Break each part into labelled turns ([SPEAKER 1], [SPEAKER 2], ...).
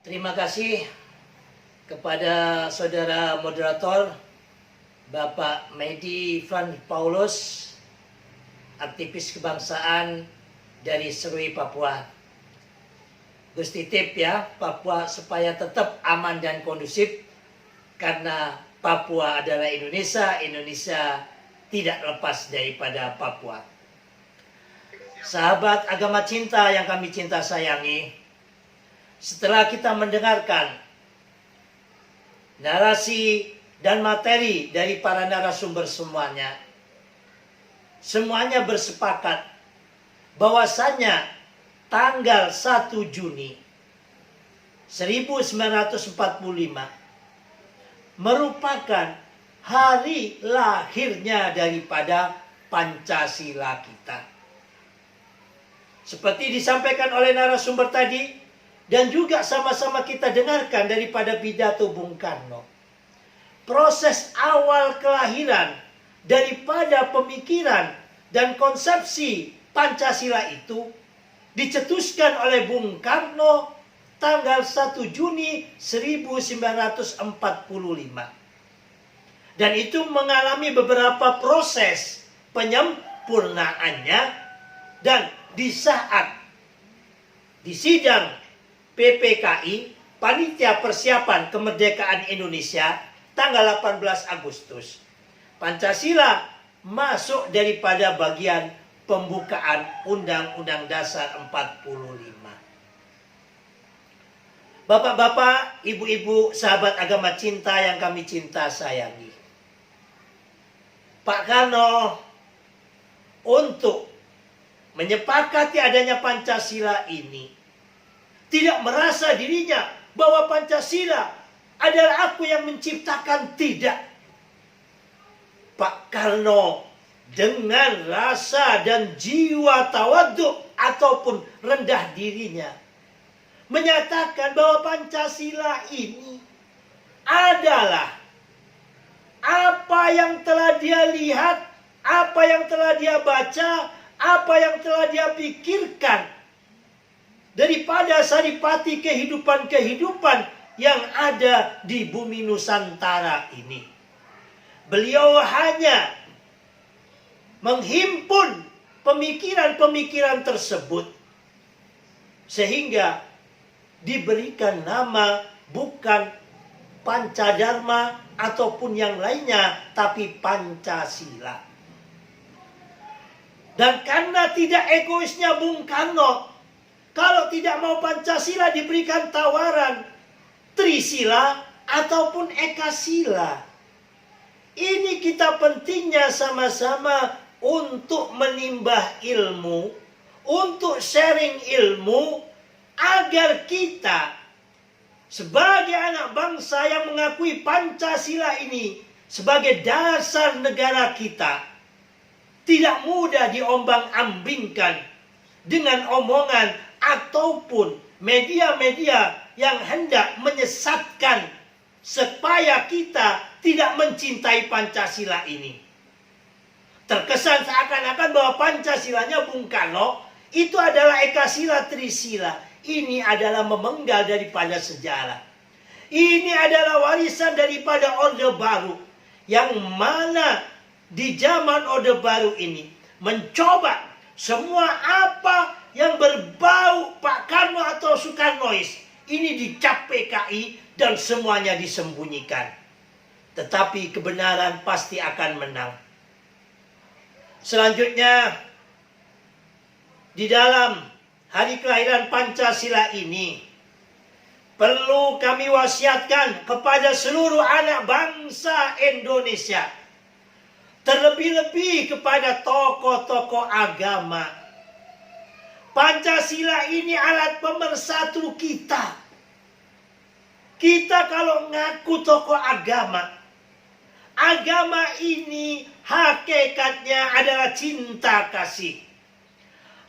[SPEAKER 1] Terima kasih kepada saudara moderator Bapak Medi Van Paulus, aktivis kebangsaan dari Serui, Papua. Gusti tip ya, Papua supaya tetap aman dan kondusif, karena Papua adalah Indonesia, Indonesia tidak lepas daripada Papua. Sahabat agama cinta yang kami cinta sayangi, setelah kita mendengarkan narasi dan materi dari para narasumber semuanya bersepakat bahwasanya tanggal 1 Juni 1945 merupakan hari lahirnya daripada Pancasila kita. Seperti disampaikan oleh narasumber tadi, dan juga sama-sama kita dengarkan daripada pidato Bung Karno. Proses awal kelahiran daripada pemikiran dan konsepsi Pancasila itu dicetuskan oleh Bung Karno tanggal 1 Juni 1945. Dan itu mengalami beberapa proses penyempurnaannya, dan di saat di sidang PPKI, Panitia Persiapan Kemerdekaan Indonesia, tanggal 18 Agustus. Pancasila masuk daripada bagian pembukaan Undang-Undang Dasar 45. Bapak-bapak, ibu-ibu, sahabat agama cinta yang kami cinta sayangi. Pak Karno untuk menyepakati adanya Pancasila ini tidak merasa dirinya bahwa Pancasila adalah aku yang menciptakan, tidak. Pak Karno dengan rasa dan jiwa tawadhu ataupun rendah dirinya menyatakan bahwa Pancasila ini adalah apa yang telah dia lihat, apa yang telah dia baca, apa yang telah dia pikirkan daripada saripati kehidupan-kehidupan yang ada di bumi Nusantara ini. Beliau hanya menghimpun pemikiran-pemikiran tersebut sehingga diberikan nama bukan Pancadharma ataupun yang lainnya, tapi Pancasila. Dan karena tidak egoisnya Bung Karno, kalau tidak mau Pancasila diberikan tawaran Trisila ataupun Ekasila. Ini kita pentingnya sama-sama untuk menimbah ilmu, untuk sharing ilmu, agar kita sebagai anak bangsa yang mengakui Pancasila ini sebagai dasar negara kita, tidak mudah diombang-ambingkan dengan omongan ataupun media-media yang hendak menyesatkan supaya kita tidak mencintai Pancasila ini. Terkesan seakan-akan bahwa Pancasilanya Bung Karno itu adalah Ekasila Trisila. Ini adalah memenggal daripada sejarah. Ini adalah warisan daripada Orde Baru, yang mana di zaman Orde Baru ini mencoba semua apa yang berbau Pak Karno atau Soekarnois ini dicap PKI dan semuanya disembunyikan. Tetapi kebenaran pasti akan menang. Selanjutnya, di dalam hari kelahiran Pancasila ini, perlu kami wasiatkan kepada seluruh anak bangsa Indonesia, terlebih-lebih kepada tokoh-tokoh agama. Pancasila ini alat pemersatu kita. Kita kalau ngaku tokoh agama, agama ini hakikatnya adalah cinta kasih.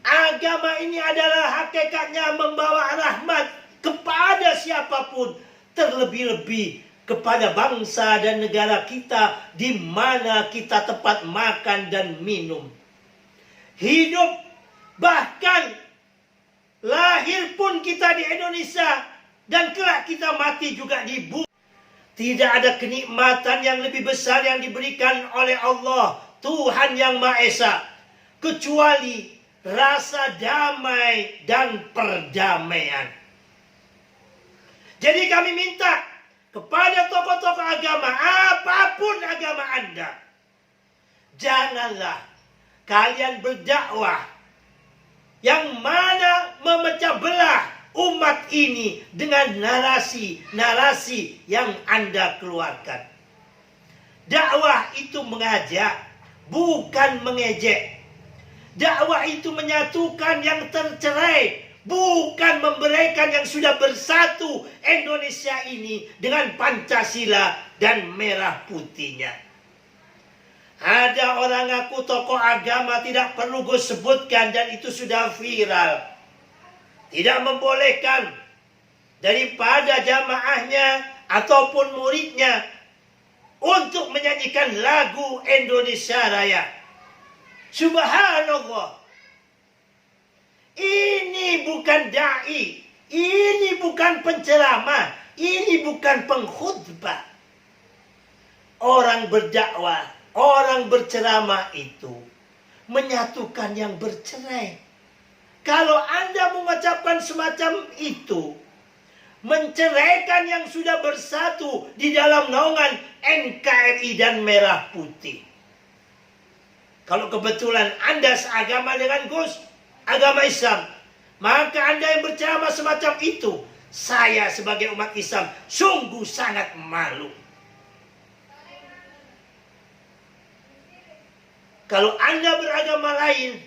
[SPEAKER 1] Agama ini adalah hakikatnya membawa rahmat kepada siapapun, terlebih-lebih kepada bangsa dan negara kita, di mana kita tempat makan dan minum, hidup, bahkan lahir pun kita di Indonesia dan kelahiran kelak kita mati juga di bumi. Tidak ada kenikmatan yang lebih besar yang diberikan oleh Allah, Tuhan yang Maha Esa, kecuali rasa damai dan perdamaian. Jadi kami minta kepada tokoh-tokoh agama, apapun agama Anda, janganlah kalian berdakwah yang mana memecah belah umat ini dengan narasi-narasi yang Anda keluarkan. Dakwah itu mengajak, bukan mengejek. Dakwah itu menyatukan yang tercerai, bukan memberikan yang sudah bersatu Indonesia ini dengan Pancasila dan merah putihnya. Ada orang ngaku tokoh agama, tidak perlu gue sebutkan, dan itu sudah viral. Tidak membolehkan daripada jamaahnya ataupun muridnya untuk menyanyikan lagu Indonesia Raya. Subhanallah. Ini bukan da'i, ini bukan penceramah, ini bukan pengkhutbah. Orang berdakwah, orang berceramah itu menyatukan yang bercerai. Kalau Anda mengucapkan semacam itu, menceraikan yang sudah bersatu di dalam naungan NKRI dan merah putih. Kalau kebetulan Anda seagama dengan Gus, agama Islam, maka Anda yang berceramah semacam itu, saya sebagai umat Islam sungguh sangat malu. Kalau Anda beragama lain,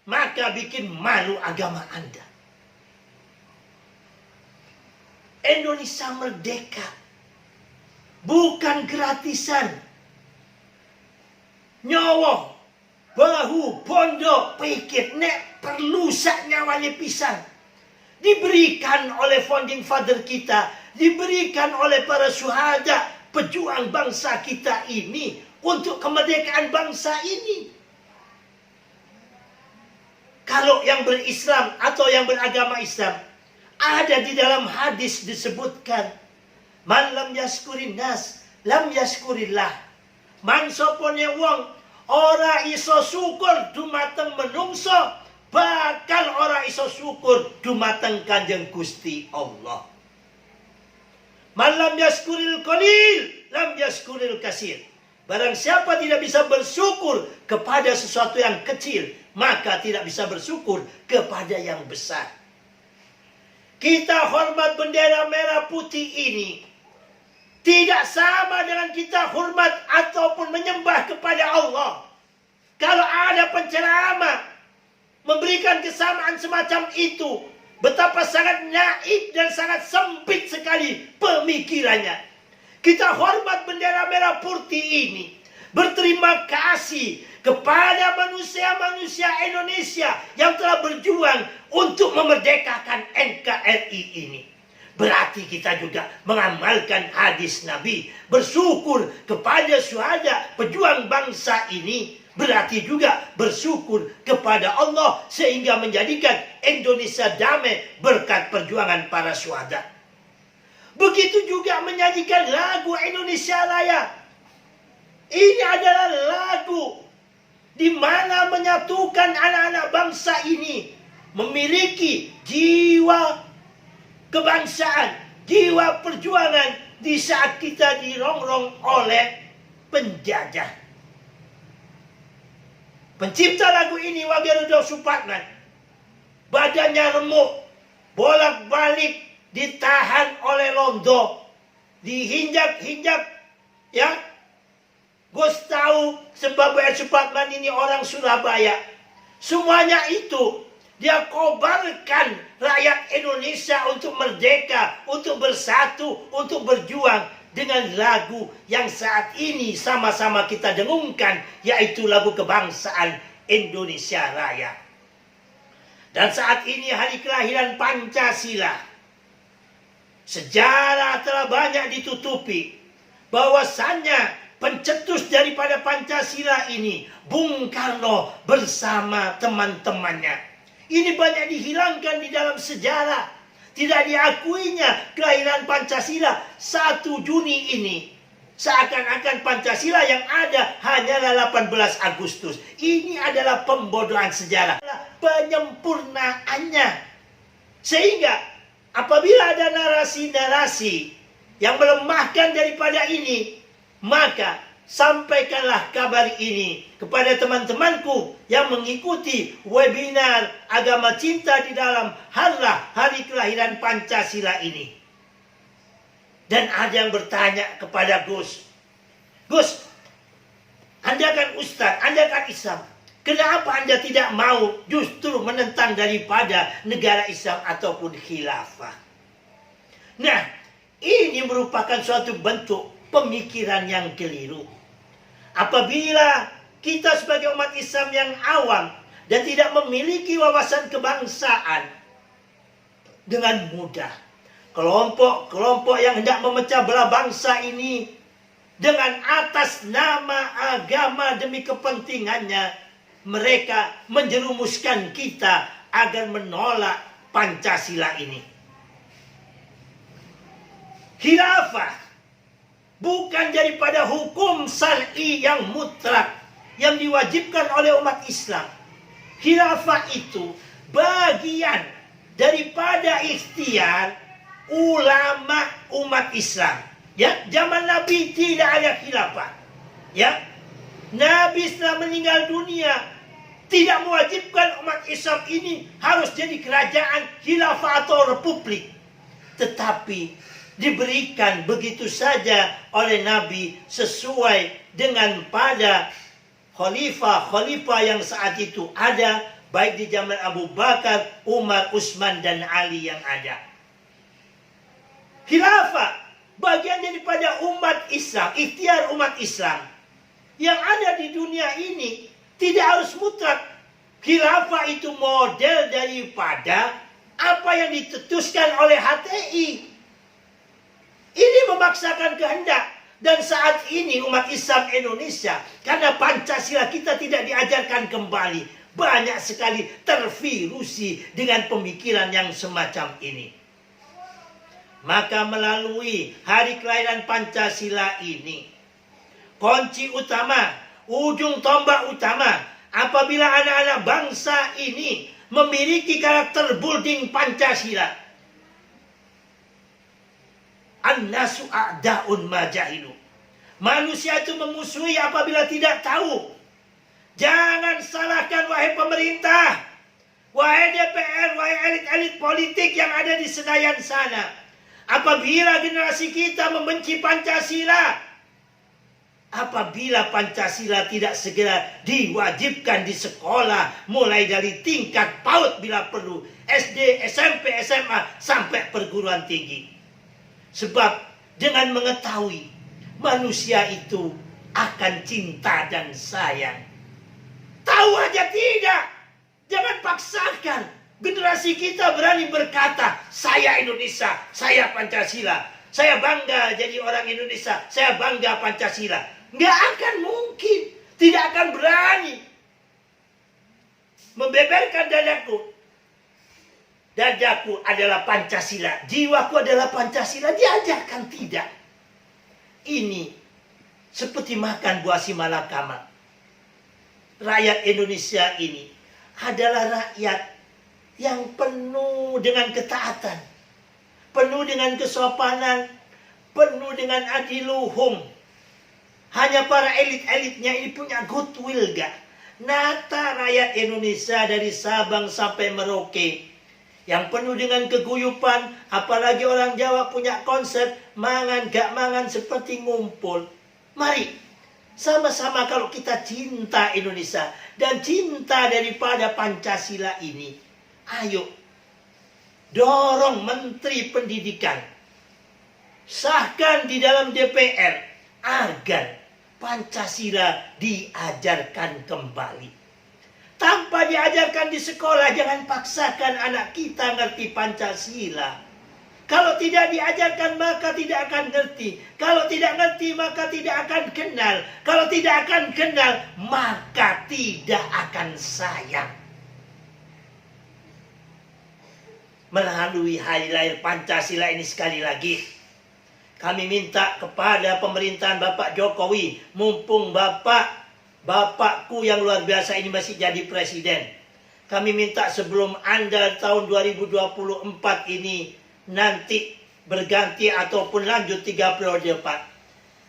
[SPEAKER 1] maka bikin malu agama Anda. Indonesia merdeka bukan gratisan. Nyawa, bahu, pondok, pikir, nek perlu sak nyawanya pisang. Diberikan oleh founding father kita, diberikan oleh para syuhada, pejuang bangsa kita ini, untuk kemerdekaan bangsa ini. Kalau yang berislam atau yang beragama Islam, ada di dalam hadis disebutkan, man lam yaskurin nas, lam yaskurillah. Man sopone wong ora iso syukur dumateng menungso, bakal ora iso syukur dumateng Kanjeng Gusti Allah. Man lam yaskuril qalil, lam yaskuril kasir. Barang siapa tidak bisa bersyukur kepada sesuatu yang kecil, maka tidak bisa bersyukur kepada yang besar. Kita hormat bendera merah putih ini tidak sama dengan kita hormat ataupun menyembah kepada Allah. Kalau ada penceramah memberikan kesamaan semacam itu, betapa sangat naif dan sangat sempit sekali pemikirannya. Kita hormat bendera merah putih ini, berterima kasih kepada manusia-manusia Indonesia yang telah berjuang untuk memerdekakan NKRI ini. Berarti kita juga mengamalkan hadis Nabi, bersyukur kepada syuhada pejuang bangsa ini. Berarti juga bersyukur kepada Allah sehingga menjadikan Indonesia damai berkat perjuangan para syuhada. Begitu juga menyanyikan lagu Indonesia Raya. Ini adalah lagu di mana menyatukan anak-anak bangsa ini, memiliki jiwa kebangsaan, jiwa perjuangan di saat kita dirongrong oleh penjajah. Pencipta lagu ini Wage Supatman, badannya remuk, bolak-balik ditahan oleh Londo, dihinjak-hinjak, ya. Gus tahu sebab Wage Supatman ini orang Surabaya. Semuanya itu dia kobarkan rakyat Indonesia untuk merdeka, untuk bersatu, untuk berjuang dengan lagu yang saat ini sama-sama kita dengungkan, yaitu lagu kebangsaan Indonesia Raya. Dan saat ini hari kelahiran Pancasila. Sejarah telah banyak ditutupi bahwasannya pencetus daripada Pancasila ini Bung Karno bersama teman-temannya. Ini banyak dihilangkan di dalam sejarah. tidak diakuinya kelahiran Pancasila 1 Juni ini. Seakan-akan Pancasila yang ada hanyalah 18 Agustus. Ini adalah pembodohan sejarah. Penyempurnaannya. Sehingga apabila ada narasi-narasi yang melemahkan daripada ini, maka sampaikanlah kabar ini kepada teman-temanku yang mengikuti webinar Agama Cinta di dalam hari kelahiran Pancasila ini. Dan ada yang bertanya kepada Gus, Anda kan Ustaz, Anda kan Islam, kenapa Anda tidak mau justru menentang daripada negara Islam ataupun khilafah? Nah, ini merupakan suatu bentuk pemikiran yang keliru. Apabila kita sebagai umat Islam yang awam dan tidak memiliki wawasan kebangsaan, dengan mudah kelompok-kelompok yang hendak memecah belah bangsa ini dengan atas nama agama demi kepentingannya, mereka menjerumuskan kita agar menolak Pancasila ini. Khilafah bukan daripada hukum syar'i yang mutlak yang diwajibkan oleh umat Islam. Khilafah itu bagian daripada ikhtiar ulama umat Islam. Ya, zaman Nabi tidak ada khilafah. Ya, Nabi setelah meninggal dunia tidak mewajibkan umat Islam ini harus jadi kerajaan khilafah atau republik, tetapi diberikan begitu saja oleh Nabi sesuai dengan pada khalifah yang saat itu ada, baik di zaman Abu Bakar, Umar, Utsman dan Ali yang ada. Khilafah bagian daripada umat Islam, ikhtiar umat Islam yang ada di dunia ini. Tidak harus mutlak khilafah itu model daripada apa yang ditetuskan oleh HTI. Ini memaksakan kehendak. Dan saat ini umat Islam Indonesia, karena Pancasila kita tidak diajarkan kembali, banyak sekali tervirusi dengan pemikiran yang semacam ini. Maka melalui hari kelahiran Pancasila ini, kunci utama, ujung tombak utama, apabila anak-anak bangsa ini memiliki karakter building Pancasila, An-nasu a'da'un majahilu. Manusia itu memusuhi apabila tidak tahu. Jangan salahkan wahai pemerintah, wahai DPR, wahai elit-elit politik yang ada di Senayan sana. Apabila generasi kita membenci Pancasila, apabila Pancasila tidak segera diwajibkan di sekolah, mulai dari tingkat PAUD bila perlu, SD, SMP, SMA, sampai perguruan tinggi. Sebab dengan mengetahui manusia itu akan cinta dan sayang. Tahu aja tidak. Jangan paksakan. Generasi kita berani berkata, saya Indonesia, saya Pancasila. Saya bangga jadi orang Indonesia, saya bangga Pancasila. Nggak akan mungkin. Tidak akan berani membeberkan dadaku. Dadaku adalah Pancasila, jiwaku adalah Pancasila. Diajarkan tidak. Ini seperti makan buah si malakama. Rakyat Indonesia ini adalah rakyat yang penuh dengan ketaatan, penuh dengan kesopanan, penuh dengan adiluhum. Hanya para elit-elitnya ini punya goodwill gak? Nata rakyat Indonesia dari Sabang sampai Merauke yang penuh dengan keguyupan, apalagi orang Jawa punya konsep mangan gak mangan seperti ngumpul. Mari sama-sama kalau kita cinta Indonesia dan cinta daripada Pancasila ini, ayo dorong Menteri Pendidikan, sahkan di dalam DPR agar Pancasila diajarkan kembali. Tanpa diajarkan di sekolah, jangan paksakan anak kita ngerti Pancasila. Kalau tidak diajarkan, maka tidak akan ngerti. Kalau tidak ngerti, maka tidak akan kenal. Kalau tidak akan kenal, maka tidak akan sayang. melalui hari lahir Pancasila ini sekali lagi. Kami minta kepada pemerintahan Bapak Jokowi, mumpung bapakku yang luar biasa ini masih jadi presiden. Kami minta sebelum Anda tahun 2024 ini nanti berganti ataupun lanjut 3 periode Pak.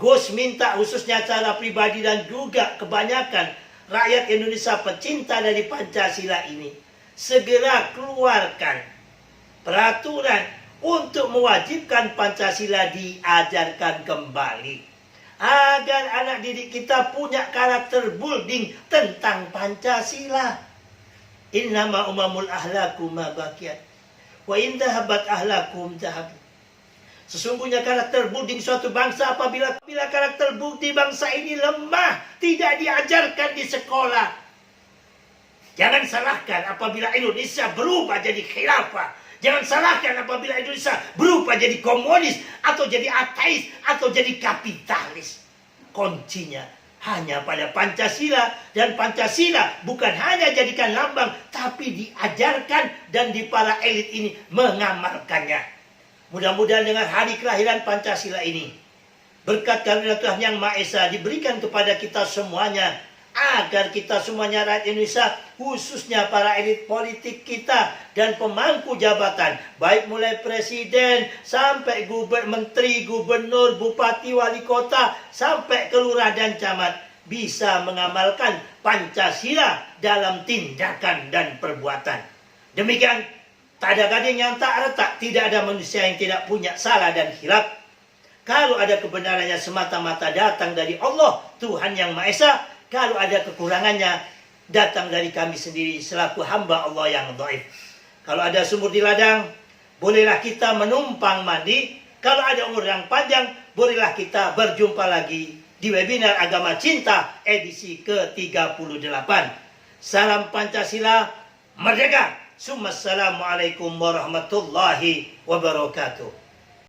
[SPEAKER 1] Gus minta khususnya secara pribadi dan juga kebanyakan rakyat Indonesia pecinta dari Pancasila ini segera keluarkan peraturan untuk mewajibkan Pancasila diajarkan kembali. Agar anak didik kita punya karakter building tentang Pancasila. Innama umamul ahlakum ma baqiyat. Wa in dhahabat ahlakum dhahab. Sesungguhnya karakter building suatu bangsa apabila karakter building bangsa ini lemah, tidak diajarkan di sekolah. Jangan salahkan apabila Indonesia berubah jadi khilafah. Jangan salahkan apabila Indonesia berubah jadi komunis, atau jadi ateis, atau jadi kapitalis. Kuncinya hanya pada Pancasila. Dan Pancasila bukan hanya jadikan lambang, tapi diajarkan dan di para elit ini mengamalkannya. Mudah-mudahan dengan hari kelahiran Pancasila ini, berkat karunia Tuhan Yang Maha Esa diberikan kepada kita semuanya, agar kita semuanya rakyat Indonesia, khususnya para elit politik kita dan pemangku jabatan, baik mulai presiden sampai menteri, gubernur, bupati, wali kota, sampai ke lurah dan camat, bisa mengamalkan Pancasila dalam tindakan dan perbuatan. Demikian, tak ada gading yang tak retak, tidak ada manusia yang tidak punya salah dan khilaf. Kalau ada kebenarannya semata-mata datang dari Allah, Tuhan Yang Maha Esa. Kalau ada kekurangannya, datang dari kami sendiri selaku hamba Allah yang dhaif. Kalau ada sumur di ladang, bolehlah kita menumpang mandi. Kalau ada umur yang panjang, bolehlah kita berjumpa lagi di webinar Agama Cinta edisi ke-38. Salam Pancasila, merdeka! Assalamualaikum warahmatullahi wabarakatuh.